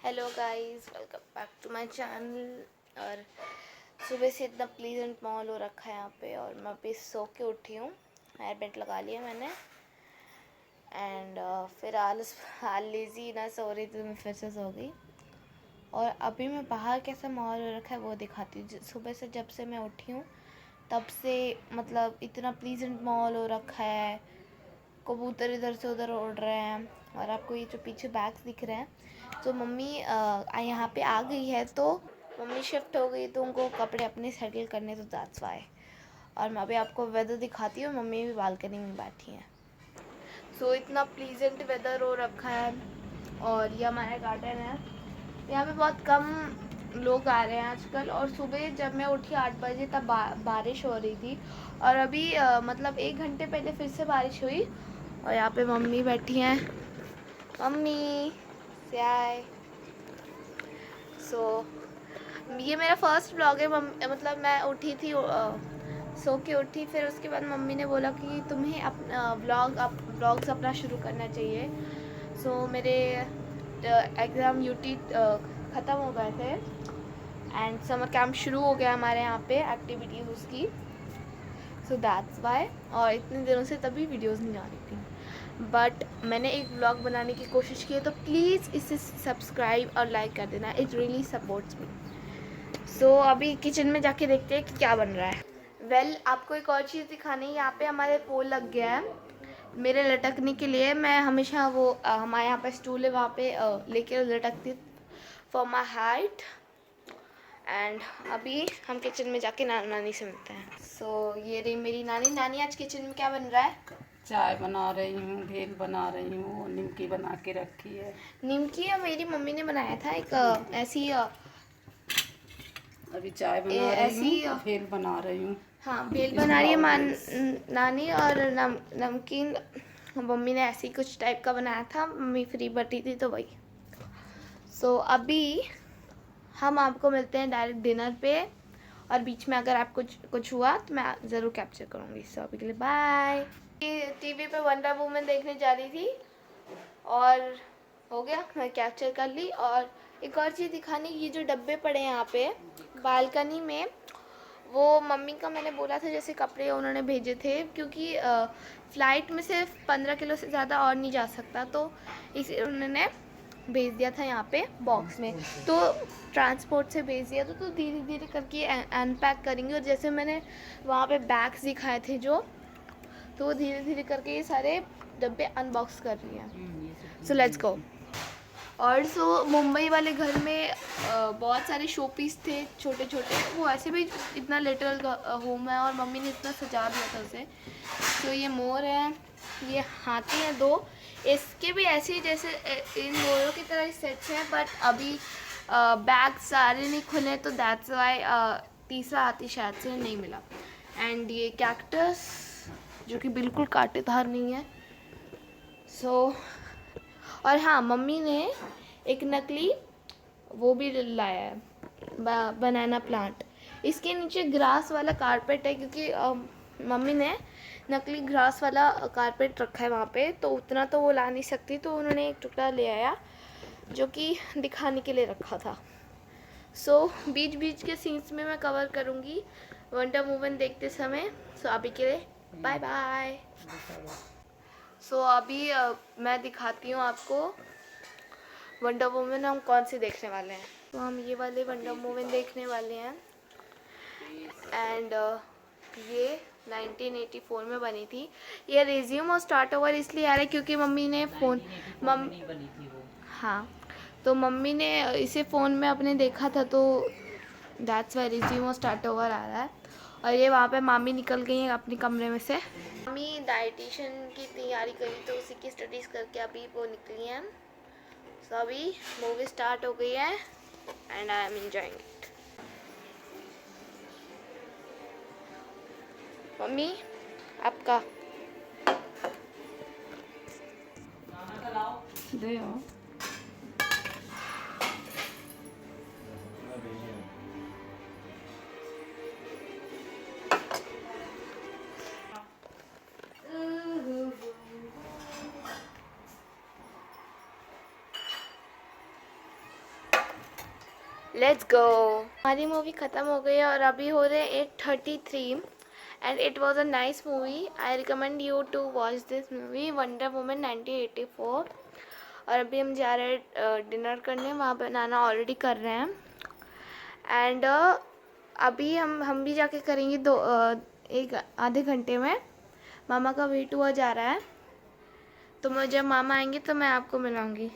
Hello guys, welcome back to my channel. और सुबह से इतना प्लीजेंट माहौल हो रखा है यहाँ पे, और मैं अभी सो के उठी हूँ। हेयर बैंड लगा लिया मैंने एंड फिर लेजी ना सो रही थी तो मैं फिर से सो गई। और अभी मैं बाहर कैसा माहौल हो रखा है वो दिखाती हूँ। सुबह से जब से मैं उठी हूँ तब से मतलब इतना प्लीजेंट माहौल हो रखा है। कबूतर इधर से उधर उड़ रहे हैं। और आपको ये जो पीछे बैग्स दिख रहे हैं, तो मम्मी यहाँ पे आ गई है, तो मम्मी शिफ्ट हो गई तो उनको कपड़े अपने सेटल करने, तो दैट्स व्हाई। और मैं अभी आपको वेदर दिखाती हूँ। मम्मी भी बालकनी में बैठी हैं। सो इतना प्लीजेंट वेदर हो रखा है। और ये हमारा गार्डन है। यहाँ पे बहुत कम लोग आ रहे हैं आजकल। और सुबह जब मैं उठी 8 बजे तब बारिश हो रही थी। और अभी मतलब 1 घंटे पहले फिर से बारिश हुई। और यहाँ पे मम्मी बैठी हैं। मम्मी से आए। ये मेरा फर्स्ट व्लॉग है। मतलब मैं उठी थी, सो के उठी, फिर उसके बाद मम्मी ने बोला कि तुम्हें अपना व्लॉग्स अपना शुरू करना चाहिए। मेरे एग्ज़ाम यूटी ख़त्म हो गए थे एंड समर कैंप शुरू हो गया हमारे यहाँ पे, एक्टिविटीज़ उसकी। So that's why. और इतने दिनों से तभी वीडियोस नहीं आ रही थी, बट मैंने एक व्लॉग बनाने की कोशिश की है, तो प्लीज़ इसे सब्सक्राइब और लाइक कर देना। इट रियली सपोर्ट्स मी। अभी किचन में जाके देखते हैं कि क्या बन रहा है। आपको एक और चीज़ दिखानी है। यहाँ पे हमारे पोल लग गया है मेरे लटकने के लिए। मैं हमेशा वो हमारे यहाँ पे स्टूल है, वहाँ पे लेके लटकती फॉर माई हाइट। एंड अभी हम किचन में जाके नानी से मिलते हैं। ये रही मेरी नानी। नानी, आज किचन में क्या बन रहा है? चाय बना रही हूँ, भेल बना रही हूँ, निमकी बना के रखी है। निमकी मेरी मम्मी ने बनाया था एक ऐसी अभी चाय बना रही हूँ, भेल बना रही हूँ। हाँ, भेल बना रही है नानी। और नमकीन मम्मी ने ऐसी कुछ टाइप का बनाया था। मम्मी फ्री बैठी थी तो वही। अभी हम आपको मिलते हैं डायरेक्ट डिनर पे। और बीच में अगर आप कुछ हुआ तो मैं ज़रूर कैप्चर करूँगी। अभी के लिए बाय। टीवी पे वंडर वुमन देखने जा रही थी और हो गया, मैं कैप्चर कर ली। और एक और चीज़ दिखाने, ये जो डब्बे पड़े हैं यहाँ पे बालकनी में, वो मम्मी का मैंने बोला था जैसे कपड़े उन्होंने भेजे थे, क्योंकि फ़्लाइट में सिर्फ 15 किलो से ज़्यादा और नहीं जा सकता, तो इसे उन्होंने भेज दिया था यहाँ पे बॉक्स में। तो ट्रांसपोर्ट से भेज दिया तो धीरे धीरे करके अनपैक करेंगे। और जैसे मैंने वहाँ पे बैग्स दिखाए थे तो धीरे धीरे करके ये सारे डब्बे अनबॉक्स कर रही हैं। So let's go. और मुंबई वाले घर में बहुत सारे शो पीस थे छोटे छोटे। वो ऐसे भी इतना लिटिल होम है और मम्मी ने इतना सजा दिया था उसे। ये मोर है, ये हाथी हैं 2। इसके भी ऐसे ही जैसे इन मोरों की तरह सेट्स हैं, बट अभी बैग सारे नहीं खुले, तो दैट्स वाई तीसरा हाथी शायद से नहीं मिला। एंड ये कैक्टस जो कि बिल्कुल कांटेदार नहीं है। और हाँ, मम्मी ने एक नकली वो भी लाया है, बनाना प्लांट। इसके नीचे ग्रास वाला कारपेट है, क्योंकि मम्मी ने नकली ग्रास वाला कारपेट रखा है वहाँ पे, तो उतना तो वो ला नहीं सकती, तो उन्होंने एक टुकड़ा ले आया जो कि दिखाने के लिए रखा था। बीच बीच के सीन्स में मैं कवर करूँगी वंडर वुमन देखते समय। अभी के लिए बाय बाय। अभी मैं दिखाती हूँ आपको वंडर वुमन हम कौन सी देखने वाले हैं। हम ये वाले वंडर वुमन देखने वाले हैं। एंड ये 1984 में बनी थी। ये रिज्यूम और स्टार्ट ओवर इसलिए आ रहा है क्योंकि मम्मी ने हाँ, तो मम्मी ने इसे फ़ोन में अपने देखा था, तो दैट्स वाई रिज्यूम और स्टार्ट ओवर आ रहा है। और ये वहाँ पे मामी निकल गई हैं अपने कमरे में से। मम्मी डाइटिशियन की तैयारी करी, तो उसी की स्टडीज़ करके अभी वो निकली हैं। अभी मूवी स्टार्ट हो गई है and I am enjoying it. Mummy आपका दे आओ। Let's go. हमारी मूवी ख़त्म हो गई है और अभी हो रहे 8:33 and it was a nice movie. I recommend you to watch this movie wonder woman 1984। और अभी हम जा रहे हैं डिनर करने, वहाँ पर नाना ऑलरेडी कर रहे हैं एंड अभी हम भी जाके करेंगे एक आधे घंटे में। मामा का वेट हुआ जा रहा है, तो जब मामा आएंगे तो मैं आपको मिलाऊंगी।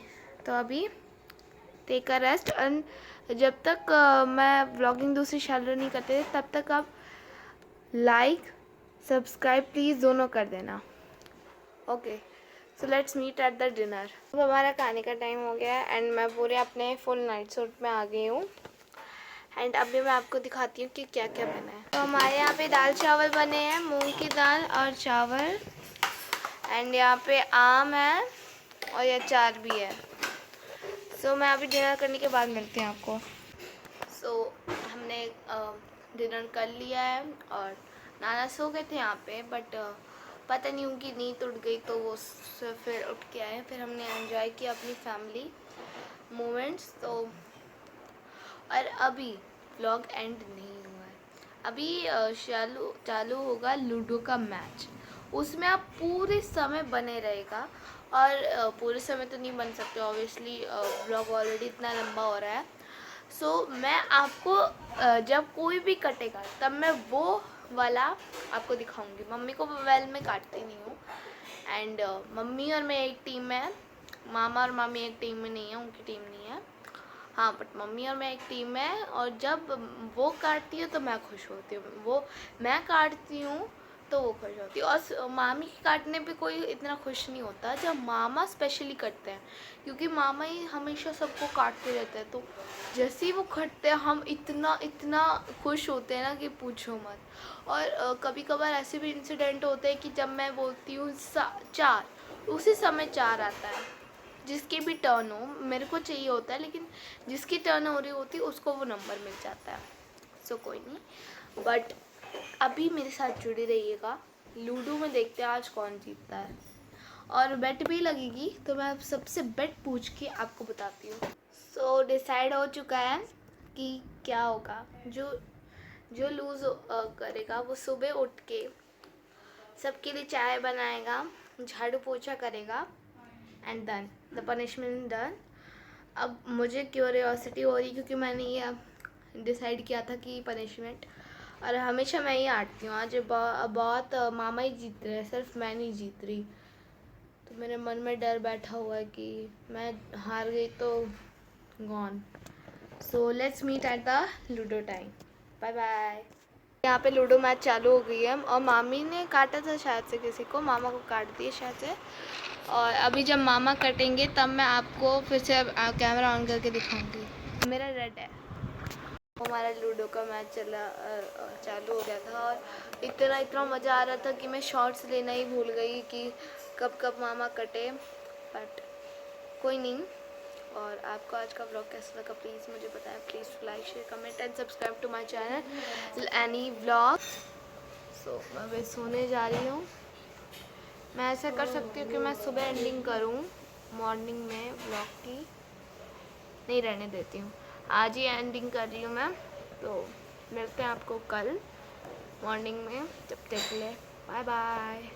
तो अभी टेक अ रेस्ट एंड जब तक मैं व्लॉगिंग दूसरी चालू नहीं करते तब तक आप लाइक सब्सक्राइब प्लीज़ दोनों कर देना। Okay, so let's meet at the dinner. अब हमारा खाने का टाइम हो गया है एंड मैं पूरे अपने फुल नाइट सूट में आ गई हूँ एंड अभी मैं आपको दिखाती हूँ कि क्या क्या बना है। तो हमारे यहाँ पे दाल चावल बने हैं, मूंग की दाल और चावल एंड यहाँ पे आम है और ये अचार भी है। सो मैं अभी डिनर करने के बाद मिलती हूँ आपको। सो हमने डिनर कर लिया है और नाना सो गए थे यहाँ पे, बट पता नहीं उनकी नींद उठ गई तो वो फिर उठ के आए। फिर हमने एंजॉय किया अपनी फैमिली मोमेंट्स। तो और अभी व्लॉग एंड नहीं हुआ है, अभी चालू होगा लूडो का मैच। उसमें आप पूरे समय बने रहेगा और पूरे समय तो नहीं बन सकते ऑब्वियसली, व्लॉग ऑलरेडी इतना लंबा हो रहा है। सो मैं आपको जब कोई भी कटेगा तब मैं वो वाला आपको दिखाऊंगी। मम्मी को मोबाइल में काटती नहीं हूँ एंड मम्मी और मैं एक टीम में है, मामा और मामी एक टीम में नहीं है, उनकी टीम नहीं है। हाँ, बट मम्मी और मैं एक टीम में है और जब वो काटती है तो मैं खुश होती हूँ, वो मैं काटती हूँ तो वो खुश होती है। और मामी के काटने पे कोई इतना खुश नहीं होता जब मामा स्पेशली करते हैं, क्योंकि मामा ही हमेशा सबको काटते रहते हैं। तो जैसे ही वो कटते हैं हम इतना इतना खुश होते हैं ना कि पूछो मत। और कभी कभार ऐसे भी इंसिडेंट होते हैं कि जब मैं बोलती हूँ 4, उसी समय 4 आता है। जिसकी भी टर्न हो, मेरे को चाहिए होता है, लेकिन जिसकी टर्न हो रही होती है उसको वो नंबर मिल जाता है। सो कोई नहीं, बट अभी मेरे साथ जुड़े रहिएगा। लूडो में देखते हैं आज कौन जीतता है और बेट भी लगेगी, तो मैं सबसे बेट पूछ के आपको बताती हूँ। सो डिसाइड हो चुका है कि क्या होगा। जो लूज़ करेगा वो सुबह उठ के सबके लिए चाय बनाएगा, झाड़ू पोछा करेगा and done, the punishment done. अब मुझे क्यूरियोसिटी हो रही क्योंकि मैंने ये डिसाइड किया था कि पनिशमेंट, और हमेशा मैं ही हारती हूँ। आज बहुत मामा ही जीत रहे हैं, सिर्फ मैं नहीं जीत रही। तो मेरे मन में डर बैठा हुआ है कि मैं हार गई तो gone. So let's meet at the ludo time. Bye bye. यहाँ पे लूडो मैच चालू हो गई है और मामी ने काटा था शायद से किसी को, मामा को काट दिए शायद से। और अभी जब मामा कटेंगे तब मैं आपको फिर से कैमरा ऑन करके दिखाऊंगी। मेरा रेड है। हमारा लूडो का मैच चालू हो गया था और इतना मज़ा आ रहा था कि मैं शॉर्ट्स लेना ही भूल गई कि कब मामा कटे, बट कोई नहीं। और आपको आज का व्लॉग कैसा लगा प्लीज़ मुझे बताएं। Please like share comment and subscribe to my channel any vlog. So मैं अभी सोने जा रही हूँ। मैं ऐसा कर सकती हूँ कि मैं सुबह एंडिंग करूँ, मॉर्निंग में व्लॉग की नहीं रहने देती हूँ, आज ही एंडिंग कर रही हूँ मैं। तो मिलते हैं आपको कल मॉर्निंग में, जब तक के लिए बाय बाय।